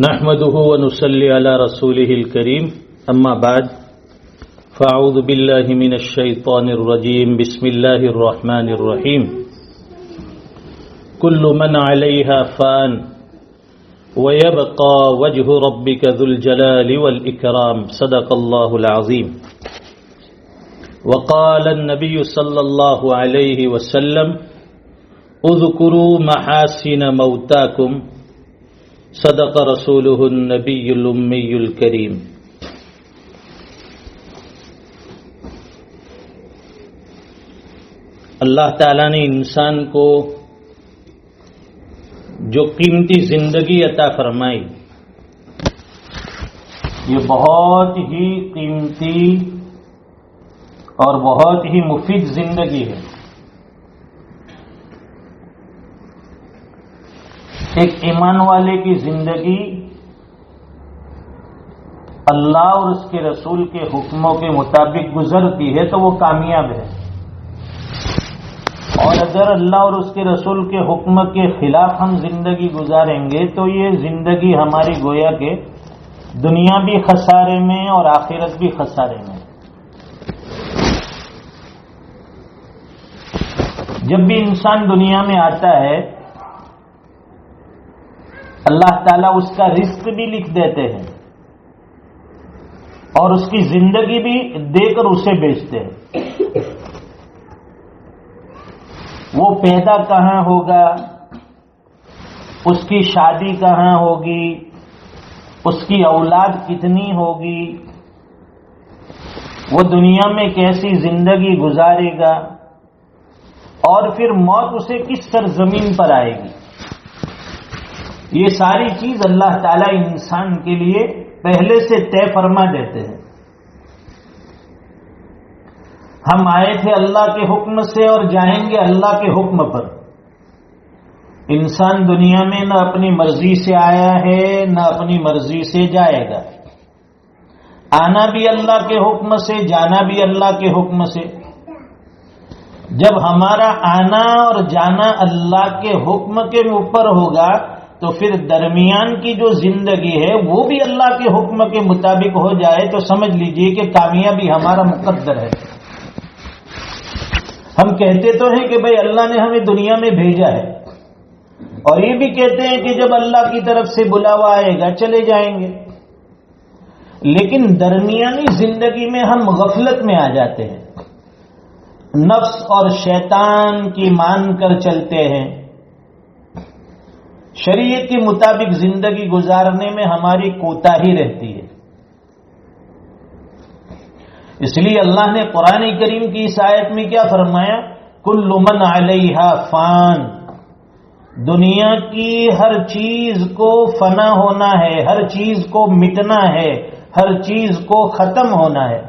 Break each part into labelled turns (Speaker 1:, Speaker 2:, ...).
Speaker 1: نحمده ونصلي على رسوله الكريم اما بعد فاعوذ بالله من الشيطان الرجيم بسم الله الرحمن الرحيم كل من عليها فان ويبقى وجه ربك ذو الجلال والإكرام صدق الله العظيم وقال النبي صلى الله عليه وسلم اذكروا محاسن موتاكم صدق رسوله النبي الأمي الكريم. اللہ تعالیٰ نے انسان کو جو قیمتی زندگی عطا فرمائی، یہ بہت ہی قیمتی اور بہت ہی مفید زندگی ہے. ایک ایمان والے کی زندگی اللہ اور اس کے رسول کے حکموں کے مطابق گزرتی ہے تو وہ کامیاب ہے، اور اگر اللہ اور اس کے رسول کے حکم کے خلاف ہم زندگی گزاریں گے تو یہ زندگی ہماری گویا کہ دنیا بھی خسارے میں اور آخرت بھی خسارے میں. جب بھی انسان دنیا میں آتا ہے اللہ تعالیٰ اس کا رزق بھی لکھ دیتے ہیں اور اس کی زندگی بھی دے کر اسے بیچتے ہیں. وہ پیدا کہاں ہوگا، اس کی شادی کہاں ہوگی، اس کی اولاد کتنی ہوگی، وہ دنیا میں کیسی زندگی گزارے گا، اور پھر موت اسے کس سرزمین پر آئے گی، یہ ساری چیز اللہ تعالیٰ انسان کے لیے پہلے سے طے فرما دیتے ہیں. ہم آئے تھے اللہ کے حکم سے اور جائیں گے اللہ کے حکم پر. انسان دنیا میں نہ اپنی مرضی سے آیا ہے نہ اپنی مرضی سے جائے گا. آنا بھی اللہ کے حکم سے، جانا بھی اللہ کے حکم سے. جب ہمارا آنا اور جانا اللہ کے حکم کے اوپر ہوگا تو پھر درمیان کی جو زندگی ہے وہ بھی اللہ کے حکم کے مطابق ہو جائے تو سمجھ لیجئے کہ کامیابی ہمارا مقدر ہے. ہم کہتے تو ہیں کہ بھئی اللہ نے ہمیں دنیا میں بھیجا ہے، اور یہ بھی کہتے ہیں کہ جب اللہ کی طرف سے بلاوا آئے گا چلے جائیں گے، لیکن درمیانی زندگی میں ہم غفلت میں آ جاتے ہیں، نفس اور شیطان کی مان کر چلتے ہیں. شریعت کے مطابق زندگی گزارنے میں ہماری کوتاہی رہتی ہے. اس لیے اللہ نے قرآن کریم کی اس آیت میں کیا فرمایا؟ کل من علیہا فان. دنیا کی ہر چیز کو فنا ہونا ہے، ہر چیز کو مٹنا ہے، ہر چیز کو ختم ہونا ہے.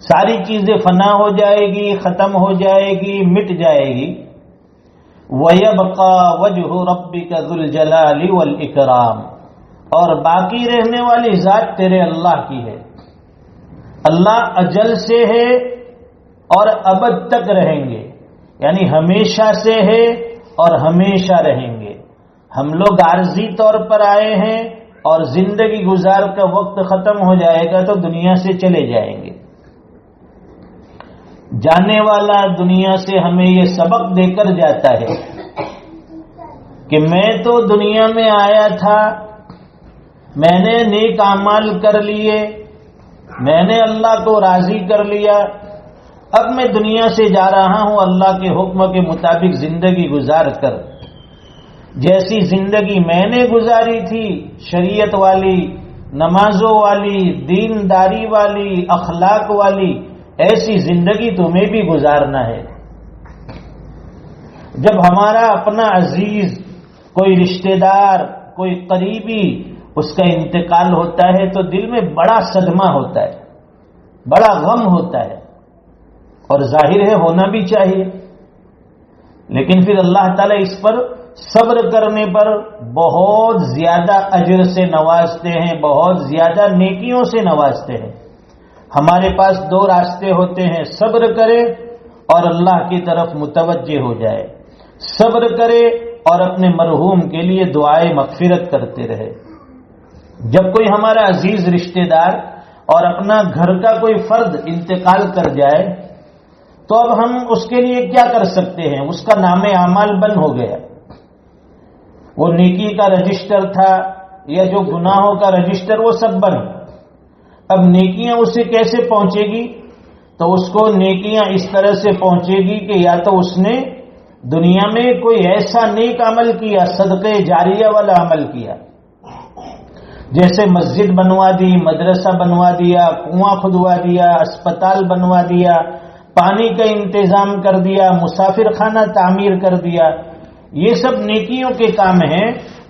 Speaker 1: ساری چیزیں فنا ہو جائے گی، ختم ہو جائے گی، مٹ جائے گی. وَيَبْقَى وَجْهُ رَبِّكَ ذُو الْجَلَالِ وَالْإِكْرَامِ. اور باقی رہنے والی ذات تیرے اللہ کی ہے. اللہ ازل سے ہے اور ابد تک رہیں گے، یعنی ہمیشہ سے ہے اور ہمیشہ رہیں گے. ہم لوگ عارضی طور پر آئے ہیں اور زندگی گزار کا وقت ختم ہو جائے گا تو دنیا سے چلے جائیں گے. جانے والا دنیا سے ہمیں یہ سبق دے کر جاتا ہے کہ میں تو دنیا میں آیا تھا، میں نے نیک اعمال کر لیے، میں نے اللہ کو راضی کر لیا، اب میں دنیا سے جا رہا ہوں اللہ کے حکم کے مطابق زندگی گزار کر. جیسی زندگی میں نے گزاری تھی، شریعت والی، نمازوں والی، دینداری والی، اخلاق والی، ایسی زندگی تمہیں بھی گزارنا ہے. جب ہمارا اپنا عزیز، کوئی رشتہ دار، کوئی قریبی، اس کا انتقال ہوتا ہے تو دل میں بڑا صدمہ ہوتا ہے، بڑا غم ہوتا ہے، اور ظاہر ہے ہونا بھی چاہیے. لیکن پھر اللہ تعالیٰ اس پر صبر کرنے پر بہت زیادہ اجر سے نوازتے ہیں، بہت زیادہ نیکیوں سے نوازتے ہیں. ہمارے پاس دو راستے ہوتے ہیں، صبر کرے اور اللہ کی طرف متوجہ ہو جائے. صبر کرے اور اپنے مرحوم کے لیے دعائے مغفرت کرتے رہے۔ جب کوئی ہمارا عزیز رشتہ دار اور اپنا گھر کا کوئی فرد انتقال کر جائے تو اب ہم اس کے لیے کیا کر سکتے ہیں؟ اس کا نام اعمال بند ہو گیا، وہ نیکی کا رجسٹر تھا یا جو گناہوں کا رجسٹر، وہ سب بند۔ اب نیکیاں اسے کیسے پہنچے گی؟ تو اس کو نیکیاں اس طرح سے پہنچے گی کہ یا تو اس نے دنیا میں کوئی ایسا نیک عمل کیا، صدقے جاریہ والا عمل کیا، جیسے مسجد بنوا دی، مدرسہ بنوا دیا، کنواں کھدوا دیا، اسپتال بنوا دیا، پانی کا انتظام کر دیا، مسافر خانہ تعمیر کر دیا۔ یہ سب نیکیوں کے کام ہیں،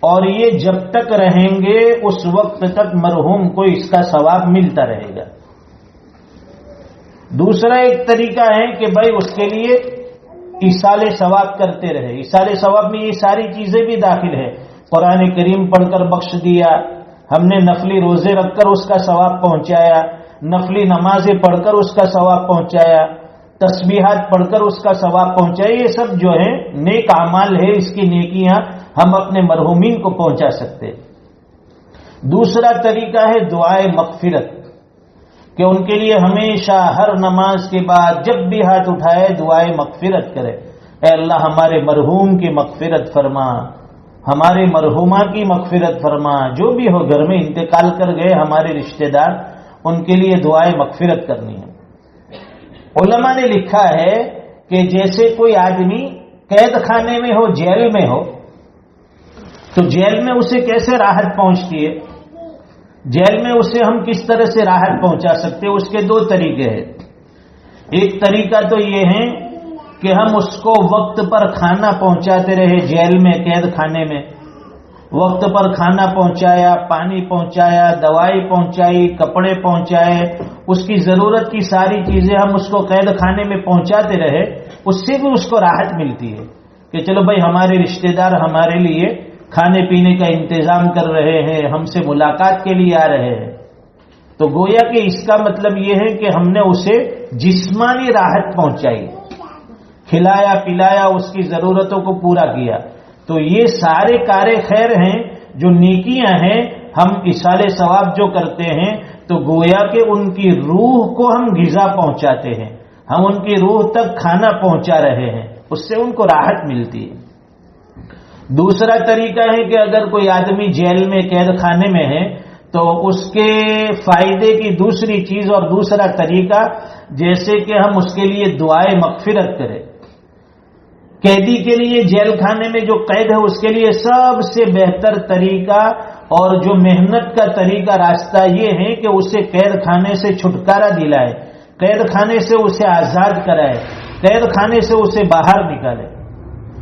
Speaker 1: اور یہ جب تک رہیں گے اس وقت تک مرحوم کو اس کا ثواب ملتا رہے گا۔ دوسرا ایک طریقہ ہے کہ بھائی اس کے لیے ایصال ثواب کرتے رہے۔ ایصال ثواب میں یہ ساری چیزیں بھی داخل ہے، قرآن کریم پڑھ کر بخش دیا، ہم نے نفلی روزے رکھ کر اس کا ثواب پہنچایا، نفلی نمازیں پڑھ کر اس کا ثواب پہنچایا، تسبیحات پڑھ کر اس کا ثواب پہنچایا۔ یہ سب جو ہے نیک اعمال ہے، اس کی نیکیاں ہم اپنے مرحومین کو پہنچا سکتے۔ دوسرا طریقہ ہے دعائے مغفرت، کہ ان کے لیے ہمیشہ ہر نماز کے بعد جب بھی ہاتھ اٹھائے دعائے مغفرت کرے، اے اللہ ہمارے مرحوم کی مغفرت فرما، ہمارے مرحومہ کی مغفرت فرما، جو بھی ہو گھر میں انتقال کر گئے ہمارے رشتہ دار، ان کے لیے دعائے مغفرت کرنی ہے۔ علماء نے لکھا ہے کہ جیسے کوئی آدمی قید خانے میں ہو، جیل میں ہو، تو جیل میں اسے کیسے راحت پہنچتی ہے؟ جیل میں اسے ہم کس طرح سے راحت پہنچا سکتے ہیں؟ اس کے دو طریقے ہیں۔ ایک طریقہ تو یہ ہے کہ ہم اس کو وقت پر کھانا پہنچاتے رہے، جیل میں قید خانے میں وقت پر کھانا پہنچایا، پانی پہنچایا، دوائی پہنچائی، کپڑے پہنچائے، اس کی ضرورت کی ساری چیزیں ہم اس کو قید خانے میں پہنچاتے رہے، اس سے بھی اس کو راحت ملتی ہے کہ چلو بھائی ہمارے رشتہ دار ہمارے لیے کھانے پینے کا انتظام کر رہے ہیں، ہم سے ملاقات کے لیے آ رہے ہیں۔ تو گویا کہ اس کا مطلب یہ ہے کہ ہم نے اسے جسمانی راحت پہنچائی، کھلایا پلایا، اس کی ضرورتوں کو پورا کیا۔ تو یہ سارے کار خیر ہیں، جو نیکیاں ہیں، ہم ایصال ثواب جو کرتے ہیں تو گویا کہ ان کی روح کو ہم غذا پہنچاتے ہیں، ہم ان کی روح تک کھانا پہنچا رہے ہیں، اس سے ان کو راحت ملتی ہے۔ دوسرا طریقہ ہے کہ اگر کوئی آدمی جیل میں قید خانے میں ہے تو اس کے فائدے کی دوسری چیز اور دوسرا طریقہ، جیسے کہ ہم اس کے لیے دعائے مغفرت کریں۔ قیدی کے لیے جیل خانے میں جو قید ہے اس کے لیے سب سے بہتر طریقہ اور جو محنت کا طریقہ راستہ یہ ہے کہ اسے قید خانے سے چھٹکارا دلائے، قید خانے سے اسے آزاد کرائے، قید خانے سے اسے باہر نکالے۔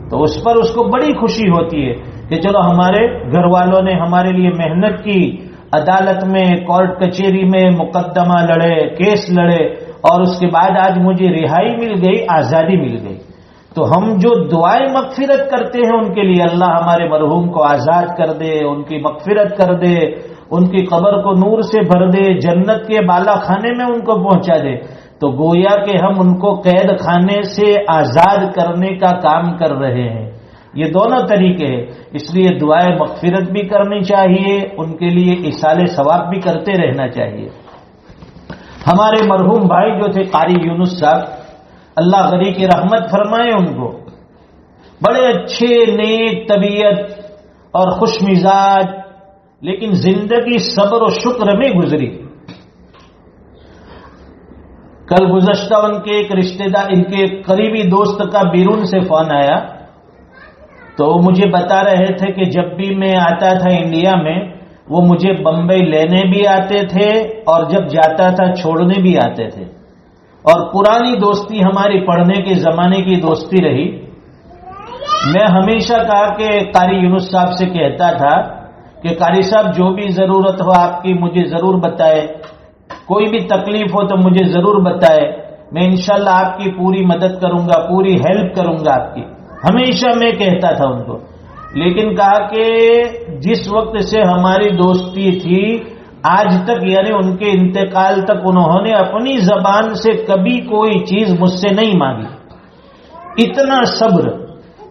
Speaker 1: تو اس پر اس کو بڑی خوشی ہوتی ہے کہ چلو ہمارے گھر والوں نے ہمارے لیے محنت کی، عدالت میں، کورٹ کچہری میں مقدمہ لڑے، کیس لڑے، اور اس کے بعد آج مجھے رہائی مل گئی، آزادی مل گئی۔ تو ہم جو دعائیں مغفرت کرتے ہیں ان کے لیے، اللہ ہمارے مرحوم کو آزاد کر دے، ان کی مغفرت کر دے، ان کی قبر کو نور سے بھر دے، جنت کے بالا خانے میں ان کو پہنچا دے، تو گویا کہ ہم ان کو قید خانے سے آزاد کرنے کا کام کر رہے ہیں۔ یہ دونوں طریقے ہیں، اس لیے دعائیں مغفرت بھی کرنی چاہیے، ان کے لیے ایصال ثواب بھی کرتے رہنا چاہیے۔ ہمارے مرحوم بھائی جو تھے قاری یونس صاحب، اللہ غنی کی رحمت فرمائے ان کو، بڑے اچھے نیک طبیعت اور خوش مزاج، لیکن زندگی صبر و شکر میں گزری۔ کل گزشتہ ان کے ایک رشتہ دار، ان کے ایک قریبی دوست کا بیرون سے فون آیا تو وہ مجھے بتا رہے تھے کہ جب بھی میں آتا تھا انڈیا میں وہ مجھے بمبئی لینے بھی آتے تھے اور جب جاتا تھا چھوڑنے بھی آتے تھے، اور پرانی دوستی ہماری پڑھنے کے زمانے کی دوستی رہی۔ میں ہمیشہ کہا کہ قاری یونس صاحب سے کہتا تھا کہ قاری صاحب جو بھی ضرورت ہو آپ کی مجھے ضرور بتائے، کوئی بھی تکلیف ہو تو مجھے ضرور بتائے، میں انشاءاللہ آپ کی پوری مدد کروں گا، پوری ہیلپ کروں گا آپ کی، ہمیشہ میں کہتا تھا ان کو۔ لیکن کہا کہ جس وقت سے ہماری دوستی تھی آج تک، یعنی ان کے انتقال تک، انہوں نے اپنی زبان سے کبھی کوئی چیز مجھ سے نہیں مانگی۔ اتنا صبر،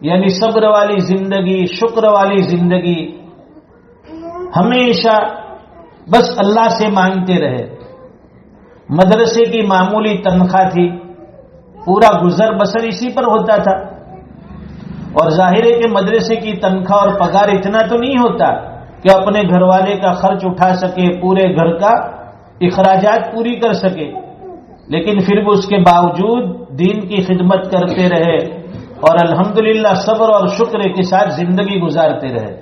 Speaker 1: یعنی صبر والی زندگی، شکر والی زندگی، ہمیشہ بس اللہ سے مانگتے رہے۔ مدرسے کی معمولی تنخواہ تھی، پورا گزر بسر اسی پر ہوتا تھا، اور ظاہر ہے کہ مدرسے کی تنخواہ اور پگار اتنا تو نہیں ہوتا کہ اپنے گھر والے کا خرچ اٹھا سکے، پورے گھر کا اخراجات پوری کر سکے، لیکن پھر بھی اس کے باوجود دین کی خدمت کرتے رہے اور الحمدللہ صبر اور شکر کے ساتھ زندگی گزارتے رہے۔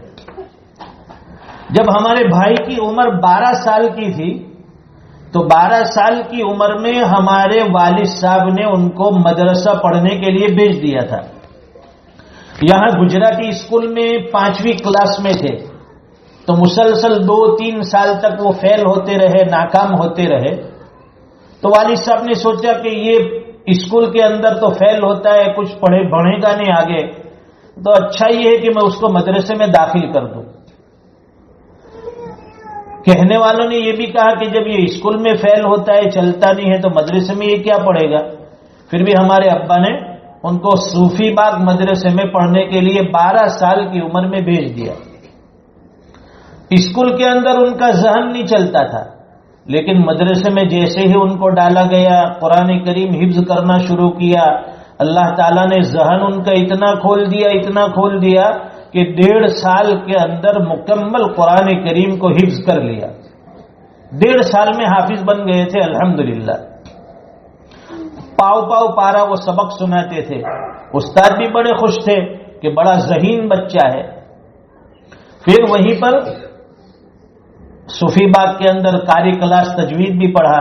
Speaker 1: جب ہمارے بھائی کی عمر 12 سال کی تھی تو 12 سال کی عمر میں ہمارے والد صاحب نے ان کو مدرسہ پڑھنے کے لیے بھیج دیا تھا۔ یہاں گجراتی اسکول میں 5ویں کلاس میں تھے، تو مسلسل 2-3 سال تک وہ فیل ہوتے رہے، ناکام ہوتے رہے۔ تو والد صاحب نے سوچا کہ یہ اسکول کے اندر تو فیل ہوتا ہے، کچھ بڑھے گا نہیں آگے، تو اچھا یہ ہے کہ میں اس کو مدرسے میں داخل کر دوں۔ کہنے والوں نے یہ بھی کہا کہ جب یہ اسکول میں فیل ہوتا ہے، چلتا نہیں ہے، تو مدرسے میں یہ کیا پڑھے گا؟ پھر بھی ہمارے ابا نے ان کو صوفی باغ مدرسے میں پڑھنے کے لیے 12 سال کی عمر میں بھیج دیا۔ اسکول کے اندر ان کا ذہن نہیں چلتا تھا، لیکن مدرسے میں جیسے ہی ان کو ڈالا گیا، قرآن کریم حفظ کرنا شروع کیا، اللہ تعالیٰ نے ذہن ان کا اتنا کھول دیا کہ 1.5 سال کے اندر مکمل قرآن کریم کو حفظ کر لیا۔ 1.5 سال میں حافظ بن گئے تھے الحمدللہ۔ پاؤ پارا وہ سبق سناتے تھے، استاد بھی بڑے خوش تھے کہ بڑا ذہین بچہ ہے۔ پھر وہیں پر صوفی باغ کے اندر قاری کلاس تجوید بھی پڑھا،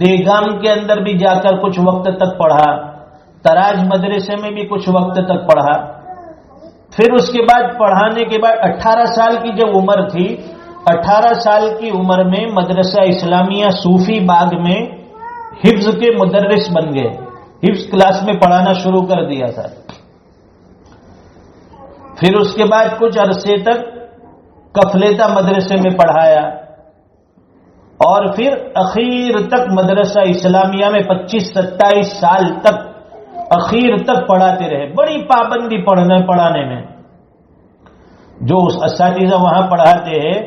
Speaker 1: دیگام کے اندر بھی جا کر کچھ وقت تک پڑھا، تراج مدرسے میں بھی کچھ وقت تک پڑھا۔ پھر اس کے بعد پڑھانے کے بعد 18 سال کی جب عمر تھی، 18 سال کی عمر میں مدرسہ اسلامیہ صوفی باغ میں حفظ کے مدرس بن گئے، حفظ کلاس میں پڑھانا شروع کر دیا تھا۔ پھر اس کے بعد کچھ عرصے تک کفلیتا مدرسے میں پڑھایا، اور پھر اخیر تک مدرسہ اسلامیہ میں 25-27 سال تک اخیر تک پڑھاتے رہے۔ بڑی پابندی پڑھانے میں۔ جو اساتذہ وہاں پڑھاتے ہیں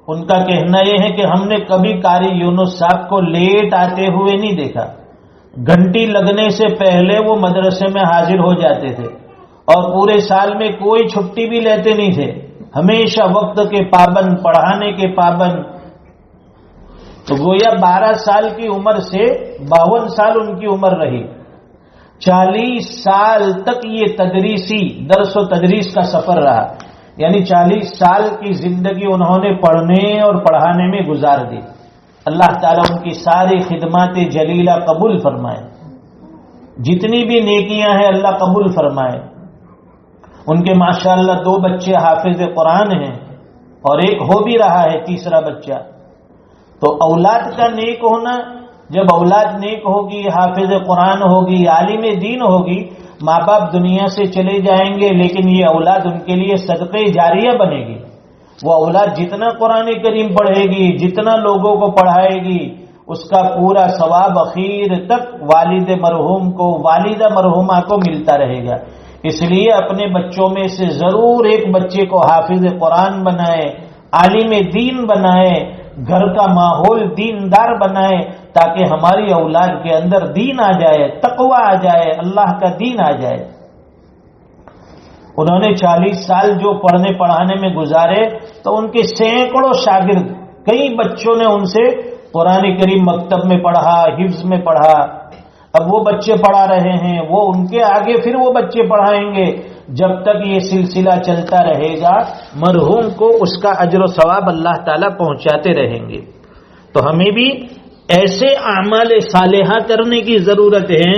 Speaker 1: ان کا کہنا یہ ہے کہ ہم نے کبھی قاری یونس صاحب کو لیٹ آتے ہوئے نہیں دیکھا، گھنٹی لگنے سے پہلے وہ مدرسے میں حاضر ہو جاتے تھے، اور پورے سال میں کوئی چھٹی بھی لیتے نہیں تھے، ہمیشہ وقت کے پابند، پڑھانے کے پابند۔ تو گویا 12 سال کی عمر سے 52 سال ان کی عمر رہی، 40 سال تک یہ تدریسی درس و تدریس کا سفر رہا، یعنی 40 سال کی زندگی انہوں نے پڑھنے اور پڑھانے میں گزار دی۔ اللہ تعالیٰ ان کی ساری خدمات جلیلہ قبول فرمائے، جتنی بھی نیکیاں ہیں اللہ قبول فرمائے۔ ان کے ماشاءاللہ 2 بچے حافظ قرآن ہیں، اور ایک ہو بھی رہا ہے 3را بچہ۔ تو اولاد کا نیک ہونا، جب اولاد نیک ہوگی، حافظ قرآن ہوگی، عالم دین ہوگی، ماں باپ دنیا سے چلے جائیں گے، لیکن یہ اولاد ان کے لیے صدقہ جاریہ بنے گی۔ وہ اولاد جتنا قرآن کریم پڑھے گی، جتنا لوگوں کو پڑھائے گی، اس کا پورا ثواب اخیر تک والد مرحوم کو، والدہ مرحومہ کو ملتا رہے گا۔ اس لیے اپنے بچوں میں سے ضرور ایک بچے کو حافظ قرآن بنائے، عالم دین بنائے، گھر کا ماحول دیندار بنائے، تاکہ ہماری اولاد کے اندر دین آ جائے، تقوی آ جائے، اللہ کا دین آ جائے۔ انہوں نے 40 سال جو پڑھنے پڑھانے میں گزارے، تو ان کے سینکڑوں شاگرد، کئی بچوں نے ان سے قرآن کریم مکتب میں پڑھا، حفظ میں پڑھا۔ اب وہ بچے پڑھا رہے ہیں، وہ ان کے آگے پھر وہ بچے پڑھائیں گے، جب تک یہ سلسلہ چلتا رہے گا مرحوم کو اس کا اجر و ثواب اللہ تعالیٰ پہنچاتے رہیں گے۔ تو ہمیں بھی ایسے اعمال صالحہ کرنے کی ضرورت ہے،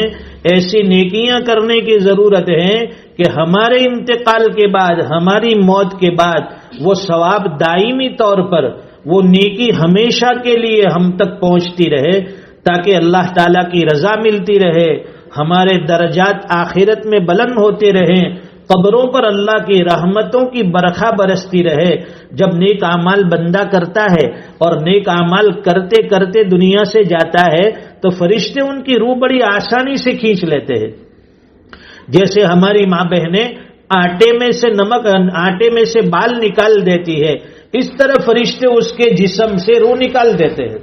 Speaker 1: ایسی نیکیاں کرنے کی ضرورت ہے کہ ہمارے انتقال کے بعد، ہماری موت کے بعد وہ ثواب دائمی طور پر، وہ نیکی ہمیشہ کے لیے ہم تک پہنچتی رہے، تاکہ اللہ تعالیٰ کی رضا ملتی رہے، ہمارے درجات آخرت میں بلند ہوتے رہیں، قبروں پر اللہ کی رحمتوں کی برکھا برستی رہے۔ جب نیک اعمال بندہ کرتا ہے اور نیک اعمال کرتے کرتے دنیا سے جاتا ہے، تو فرشتے ان کی روح بڑی آسانی سے کھینچ لیتے ہیں۔ جیسے ہماری ماں بہنیں آٹے میں سے نمک، آٹے میں سے بال نکال دیتی ہے، اس طرح فرشتے اس کے جسم سے روح نکال دیتے ہیں۔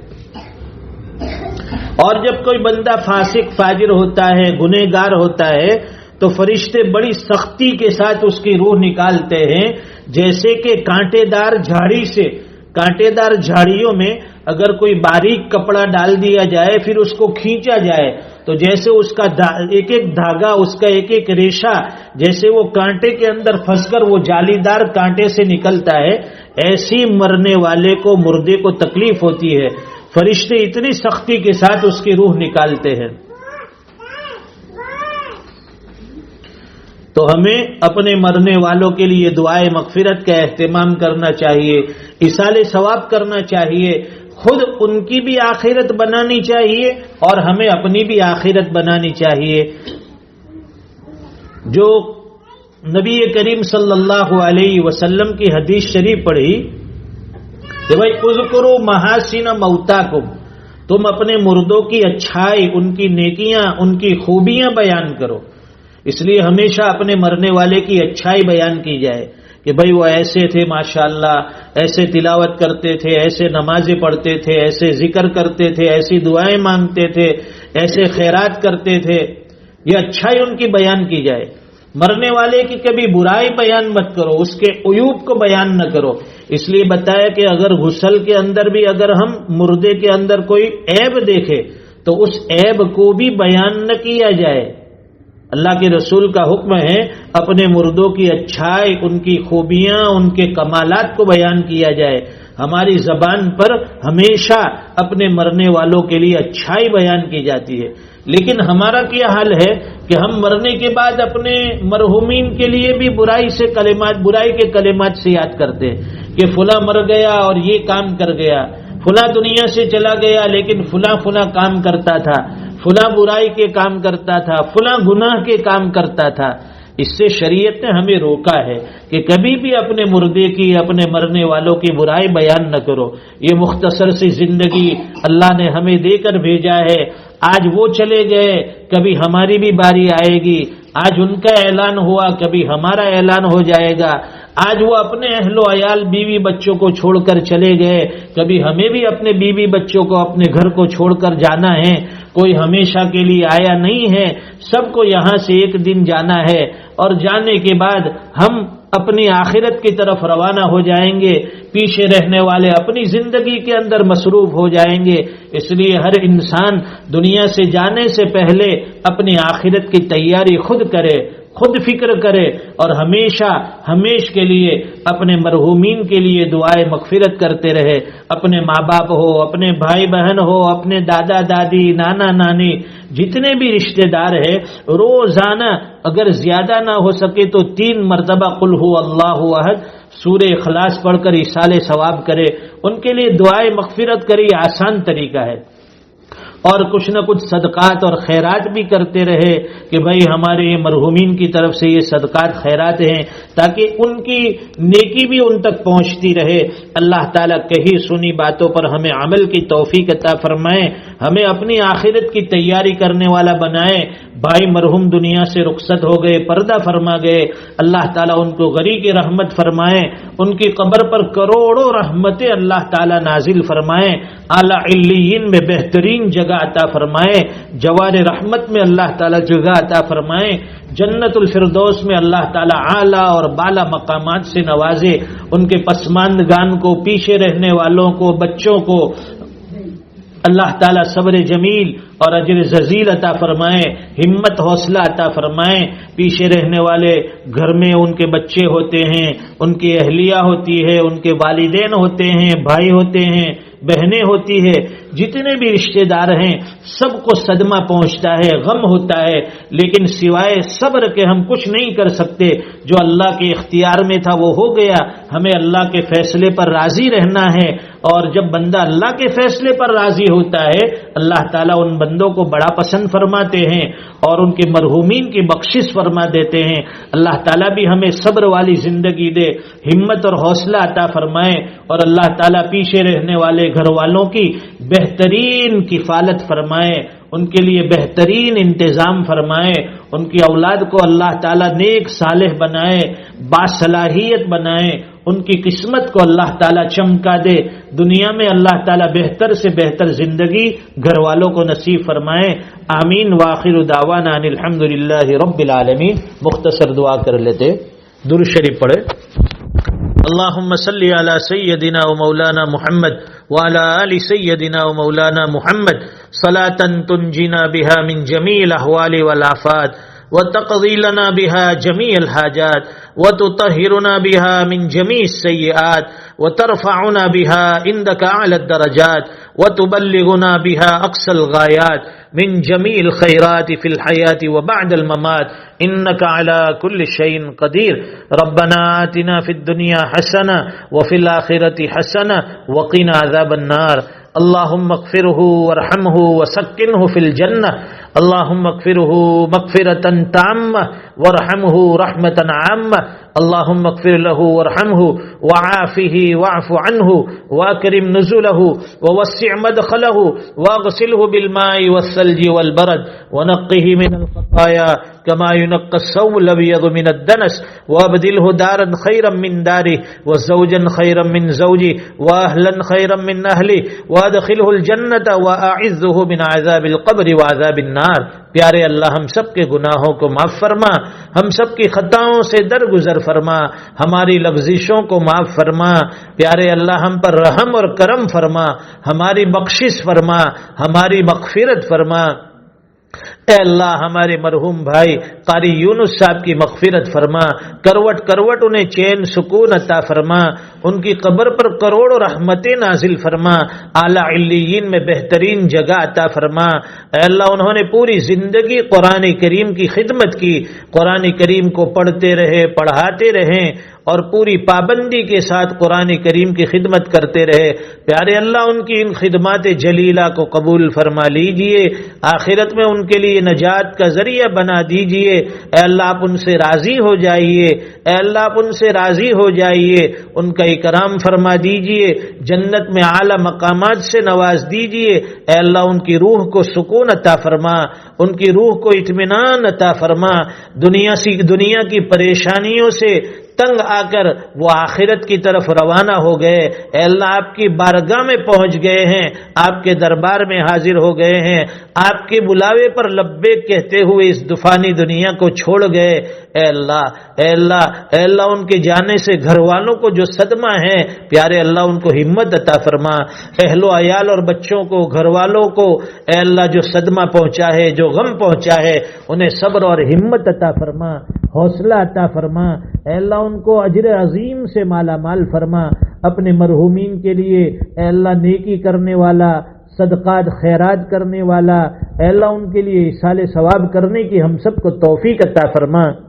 Speaker 1: اور جب کوئی بندہ فاسق فاجر ہوتا ہے، گنہگار ہوتا ہے، تو فرشتے بڑی سختی کے ساتھ اس کی روح نکالتے ہیں، جیسے کہ کانٹے دار جھاڑی سے، کانٹے دار جھاڑیوں میں اگر کوئی باریک کپڑا ڈال دیا جائے پھر اس کو کھینچا جائے تو جیسے اس کا ایک ایک دھاگا، اس کا ایک ایک ریشہ جیسے وہ کانٹے کے اندر پھنس کر وہ جالی دار کانٹے سے نکلتا ہے، ایسی مرنے والے کو، مردے کو تکلیف ہوتی ہے، فرشتے اتنی سختی کے ساتھ اس کی روح نکالتے ہیں۔ تو ہمیں اپنے مرنے والوں کے لیے دعائے مغفرت کا اہتمام کرنا چاہیے، ایصال ثواب کرنا چاہیے، خود ان کی بھی آخرت بنانی چاہیے اور ہمیں اپنی بھی آخرت بنانی چاہیے۔ جو نبی کریم صلی اللہ علیہ وسلم کی حدیث شریف پڑھی کہ بھائی اذکروا محاسن موتاکم، تم اپنے مردوں کی اچھائی، ان کی نیکیاں، ان کی خوبیاں بیان کرو، اس لیے ہمیشہ اپنے مرنے والے کی اچھائی بیان کی جائے کہ بھائی وہ ایسے تھے ماشاءاللہ، ایسے تلاوت کرتے تھے، ایسے نمازیں پڑھتے تھے، ایسے ذکر کرتے تھے، ایسی دعائیں مانگتے تھے، ایسے خیرات کرتے تھے، یہ اچھائی ان کی بیان کی جائے۔ مرنے والے کی کبھی برائی بیان مت کرو، اس کے عیوب کو بیان نہ کرو، اس لیے بتایا کہ اگر غسل کے اندر بھی اگر ہم مردے کے اندر کوئی عیب دیکھے تو اس عیب کو بھی بیان نہ کیا جائے۔ اللہ کے رسول کا حکم ہے اپنے مردوں کی اچھائی، ان کی خوبیاں، ان کے کمالات کو بیان کیا جائے۔ ہماری زبان پر ہمیشہ اپنے مرنے والوں کے لیے اچھائی بیان کی جاتی ہے، لیکن ہمارا کیا حال ہے کہ ہم مرنے کے بعد اپنے مرحومین کے لیے بھی برائی کے کلمات سے یاد کرتے ہیں کہ فلاں مر گیا اور یہ کام کر گیا، فلاں دنیا سے چلا گیا لیکن فلاں کام کرتا تھا، فلاں برائی کے کام کرتا تھا، فلاں گناہ کے کام کرتا تھا۔ اس سے شریعت نے ہمیں روکا ہے کہ کبھی بھی اپنے مردے کی، اپنے مرنے والوں کی برائی بیان نہ کرو۔ یہ مختصر سی زندگی اللہ نے ہمیں دے کر بھیجا ہے، آج وہ چلے گئے، کبھی ہماری بھی باری آئے گی، آج ان کا اعلان ہوا، کبھی ہمارا اعلان ہو جائے گا، آج وہ اپنے اہل و عیال بیوی بچوں کو چھوڑ کر چلے گئے، کبھی ہمیں بھی اپنے بیوی بچوں کو، اپنے گھر کو چھوڑ کر جانا ہے، کوئی ہمیشہ کے لیے آیا نہیں ہے، سب کو یہاں سے ایک دن جانا ہے، اور جانے کے بعد ہم اپنی آخرت کی طرف روانہ ہو جائیں گے، پیچھے رہنے والے اپنی زندگی کے اندر مصروف ہو جائیں گے۔ اس لیے ہر انسان دنیا سے جانے سے پہلے اپنی آخرت کی تیاری خود کرے، خود فکر کرے، اور ہمیشہ کے لیے اپنے مرحومین کے لیے دعائے مغفرت کرتے رہے۔ اپنے ماں باپ ہو، اپنے بھائی بہن ہو، اپنے دادا دادی، نانا نانی، جتنے بھی رشتہ دار ہیں، روزانہ اگر زیادہ نہ ہو سکے تو 3 مرتبہ قل هو اللہ احد سورہ اخلاص پڑھ کر ایصال ثواب کرے، ان کے لیے دعائے مغفرت کرے، آسان طریقہ ہے۔ اور کچھ نہ کچھ صدقات اور خیرات بھی کرتے رہے کہ بھائی ہمارے یہ مرحومین کی طرف سے یہ صدقات خیرات ہیں، تاکہ ان کی نیکی بھی ان تک پہنچتی رہے۔ اللہ تعالیٰ کہی سنی باتوں پر ہمیں عمل کی توفیق عطا فرمائے، ہمیں اپنی آخرت کی تیاری کرنے والا بنائے۔ بھائی مرحوم دنیا سے رخصت ہو گئے، پردہ فرما گئے، اللہ تعالیٰ ان کو غریق رحمت فرمائے، ان کی قبر پر کروڑوں رحمتیں اللہ تعالیٰ نازل فرمائے، اعلیٰ علیین میں بہترین جگہ عطا فرمائے، جوار رحمت میں اللہ تعالیٰ جگہ عطا فرمائے، جنت الفردوس میں اللہ تعالیٰ اعلیٰ اور بالا مقامات سے نوازے، ان کے پسماندگان کو، پیچھے رہنے والوں کو، بچوں کو اللہ تعالیٰ صبر جمیل اور اجر جزیل عطا فرمائے، ہمت حوصلہ عطا فرمائے۔ پیچھے رہنے والے گھر میں ان کے بچے ہوتے ہیں، ان کی اہلیہ ہوتی ہے، ان کے والدین ہوتے ہیں، بھائی ہوتے ہیں، بہنیں ہوتی ہے، جتنے بھی رشتہ دار ہیں سب کو صدمہ پہنچتا ہے، غم ہوتا ہے، لیکن سوائے صبر کے ہم کچھ نہیں کر سکتے۔ جو اللہ کے اختیار میں تھا وہ ہو گیا، ہمیں اللہ کے فیصلے پر راضی رہنا ہے، اور جب بندہ اللہ کے فیصلے پر راضی ہوتا ہے اللہ تعالیٰ ان بندوں کو بڑا پسند فرماتے ہیں اور ان کے مرحومین کی بخشش فرما دیتے ہیں۔ اللہ تعالیٰ بھی ہمیں صبر والی زندگی دے، ہمت اور حوصلہ عطا فرمائے، اور اللہ تعالیٰ پیچھے رہنے والے گھر والوں کی بہترین کفالت فرمائے، ان کے لیے بہترین انتظام فرمائے، ان کی اولاد کو اللہ تعالیٰ نیک صالح بنائے، باصلاحیت بنائے، ان کی قسمت کو اللہ تعالیٰ چمکا دے، دنیا میں اللہ تعالیٰ بہتر سے بہتر زندگی گھر والوں کو نصیب فرمائے، آمین۔ وآخر دعوانا ان الحمدللہ رب العالمین۔ مختصر دعا کر لیتے، درود شریف پڑھے۔ اللهم صل على سيدنا ومولانا محمد وعلى آل سيدنا ومولانا محمد صلاة تنجينا بها من جميع الأحوال والآفات وتقضي لنا بها جميع الحاجات وتطهرنا بها من جميع السيئات وترفعنا بها عندك أعلى الدرجات وتبلغنا بها أقصى الغايات من جميع الخيرات في الحياة وبعد الممات إنك على كل شيء قدير۔ ربنا آتنا في الدنيا حسنة وفي الآخرة حسنة وقنا عذاب النار۔ اللهم اغفره وارحمه وسكنه في الجنة، اللهم اغفره مغفرة تامة وارحمه رحمة عامة، اللهم اغفر له وارحمه وعافه واعف عنه واكرم نزله ووسع مدخله واغسله بالماء والثلج والبرد ونقه من الخطايا كما ينقى الثوب الأبيض من الدنس، وابدله دارا خيرا من داره وزوجا خيرا من زوجه وأهلا خيرا من أهله وادخله الجنة وأعذه من عذاب القبر وعذاب النار۔ پیارے اللہ ہم سب کے گناہوں کو معاف فرما، ہم سب کی خطاؤں سے درگزر فرما، ہماری لغزشوں کو معاف فرما، پیارے اللہ ہم پر رحم اور کرم فرما، ہماری بخشش فرما، ہماری مغفرت فرما۔ اے اللہ ہمارے مرحوم بھائی قاری یونس صاحب کی مغفرت فرما، کروٹ کروٹ انہیں چین سکون عطا فرما، ان کی قبر پر کروڑوں رحمتیں نازل فرما، اعلیٰ علیین میں بہترین جگہ عطا فرما۔ اے اللہ انہوں نے پوری زندگی قرآن کریم کی خدمت کی، قرآن کریم کو پڑھتے رہے، پڑھاتے رہیں اور پوری پابندی کے ساتھ قرآن کریم کی خدمت کرتے رہے۔ پیارے اللہ ان کی ان خدمات جلیلہ کو قبول فرما لیجئے، آخرت میں ان کے لیے نجات کا ذریعہ بنا دیجئے۔ اے اللہ آپ ان سے راضی ہو جائیے، اے اللہ آپ ان سے راضی ہو جائیے، ان کا اکرام فرما دیجئے، جنت میں اعلیٰ مقامات سے نواز دیجئے۔ اے اللہ ان کی روح کو سکون عطا فرما، ان کی روح کو اطمینان عطا فرما، دنیا کی پریشانیوں سے تنگ آ کر وہ آخرت کی طرف روانہ ہو گئے۔ اے اللہ آپ کی بارگاہ میں پہنچ گئے ہیں، آپ کے دربار میں حاضر ہو گئے ہیں، آپ کے بلاوے پر لبیک کہتے ہوئے اس دفانی دنیا کو چھوڑ گئے۔ اے اللہ اے اللہ اے اللہ ان کے جانے سے گھر والوں کو جو صدمہ ہے، پیارے اللہ ان کو ہمت عطا فرما، اہل و عیال اور بچوں کو، گھر والوں کو اے اللہ جو صدمہ پہنچا ہے، جو غم پہنچا ہے، انہیں صبر اور ہمت عطا فرما، حوصلہ عطا فرما۔ اے اللہ ان کو اجر عظیم سے مالا مال فرما، اپنے مرحومین کے لیے اے اللہ نیکی کرنے والا، صدقات خیرات کرنے والا، اے اللہ ان کے لیے ایصال ثواب کرنے کی ہم سب کو توفیق عطا فرما۔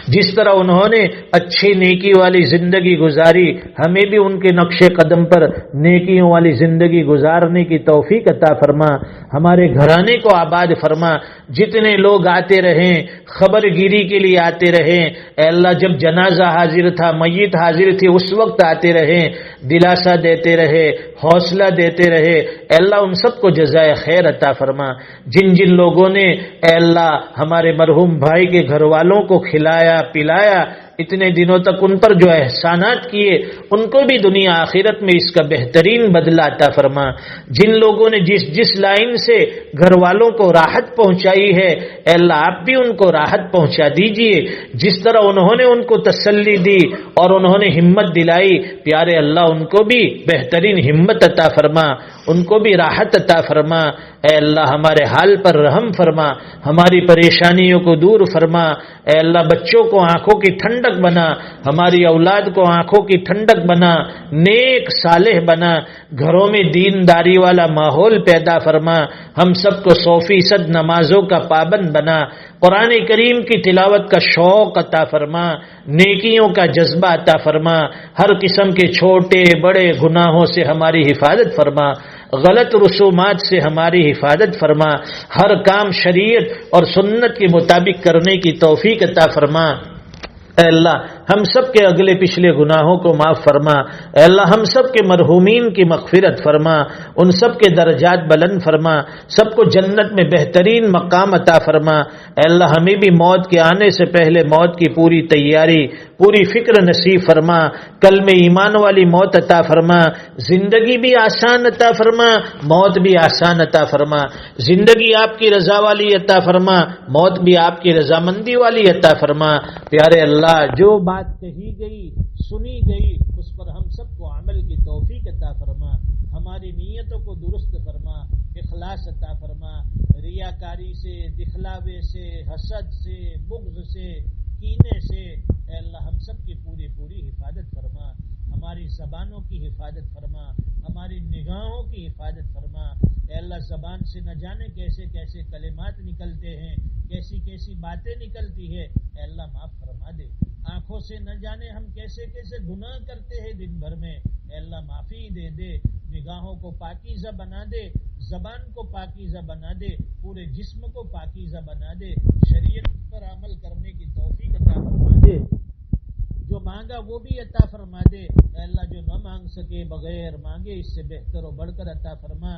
Speaker 1: جس طرح انہوں نے اچھی نیکی والی زندگی گزاری، ہمیں بھی ان کے نقش قدم پر نیکیوں والی زندگی گزارنے کی توفیق عطا فرما، ہمارے گھرانے کو آباد فرما۔ جتنے لوگ آتے رہیں، خبر گیری کے لیے آتے رہیں، اے اللہ جب جنازہ حاضر تھا، میت حاضر تھی، اس وقت آتے رہیں، دلاسا دیتے رہے، حوصلہ دیتے رہے، اے اللہ ان سب کو جزائے خیر عطا فرما۔ جن جن لوگوں نے اے اللہ ہمارے مرحوم بھائی کے گھر والوں کو کھلایا پلایا، اتنے دنوں تک ان پر جو احسانات کیے، ان کو بھی دنیا آخرت میں اس کا بہترین بدلہ عطا فرما۔ جن لوگوں نے جس لائن سے گھر والوں کو راحت پہنچائی ہے، اے اللہ آپ بھی ان کو راحت پہنچا دیجئے۔ جس طرح انہوں نے ان کو تسلی دی اور انہوں نے ہمت دلائی، پیارے اللہ ان کو بھی بہترین ہمت عطا فرما، ان کو بھی راحت عطا فرما۔ اے اللہ ہمارے حال پر رحم فرما، ہماری پریشانیوں کو دور فرما۔ اے اللہ بچوں کو آنکھوں کی ٹھنڈک بنا، ہماری اولاد کو آنکھوں کی ٹھنڈک بنا، نیک صالح بنا، گھروں میں دینداری والا ماحول پیدا فرما، ہم سب کو 100% نمازوں کا پابند بنا، قرآن کریم کی تلاوت کا شوق عطا فرما، نیکیوں کا جذبہ عطا فرما، ہر قسم کے چھوٹے بڑے گناہوں سے ہماری حفاظت فرما، غلط رسومات سے ہماری حفاظت فرما، ہر کام شریعت اور سنت کے مطابق کرنے کی توفیق عطا فرما۔ اے اللہ ہم سب کے اگلے پچھلے گناہوں کو معاف فرما، اے اللہ ہم سب کے مرحومین کی مغفرت فرما، ان سب کے درجات بلند فرما، سب کو جنت میں بہترین مقام عطا فرما۔ اے اللہ ہمیں بھی موت کے آنے سے پہلے موت کی پوری تیاری، پوری فکر نصیب فرما، کل میں ایمان والی موت عطا فرما، زندگی بھی آسان عطا فرما، موت بھی آسان عطا فرما، زندگی آپ کی رضا والی عطا فرما، موت بھی آپ کی رضامندی والی عطا فرما۔ پیارے اللہ جو بات کہی گئی سنی گئی اس پر ہم سب کو عمل کی توفیق عطا فرما، ہماری نیتوں کو درست فرما، اخلاص عطا فرما، ریاکاری سے، دکھلاوے سے، حسد سے، بغض سے، کینے سے اے اللہ ہم سب کی پوری حفاظت فرما، ہماری زبانوں کی حفاظت فرما، ہماری نگاہوں کی حفاظت فرما۔ اے اللہ زبان سے نہ جانے کیسے کیسے کلمات نکلتے ہیں، کیسی کیسی باتیں نکلتی ہے، اے اللہ معاف فرما دے۔ آنکھوں سے نہ جانے ہم کیسے کیسے گناہ کرتے ہیں دن بھر میں، اے اللہ معافی دے دے۔ نگاہوں کو پاکیزہ بنا دے، زبان کو پاکیزہ بنا دے، پورے جسم کو پاکیزہ بنا دے، شریعت پر عمل کرنے کی توفیق عطا فرما دے، جو مانگا وہ بھی عطا فرما دے۔ اے اللہ جو نہ مانگ سکے بغیر مانگے اس سے بہتر و بڑھ کر عطا فرما۔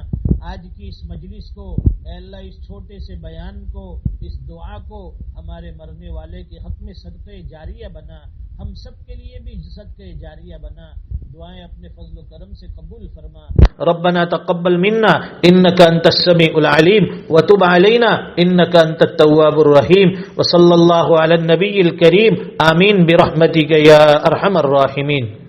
Speaker 1: آج کی اس مجلس کو اے اللہ اس چھوٹے سے بیان کو، اس دعا کو ہمارے مرنے والے کے حق میں صدقہ جاریہ بنا، ہم سب کے لیے بھی صدقہ جاریہ بنا۔ دعائیں اپنے فضل و کرم سے قبول فرما۔ ربنا تقبل منا انك انت السميع العليم وتب علينا انك انت التواب الرحيم وصلى الله على النبي الكريم آمين برحمتك يا ارحم الراحمين۔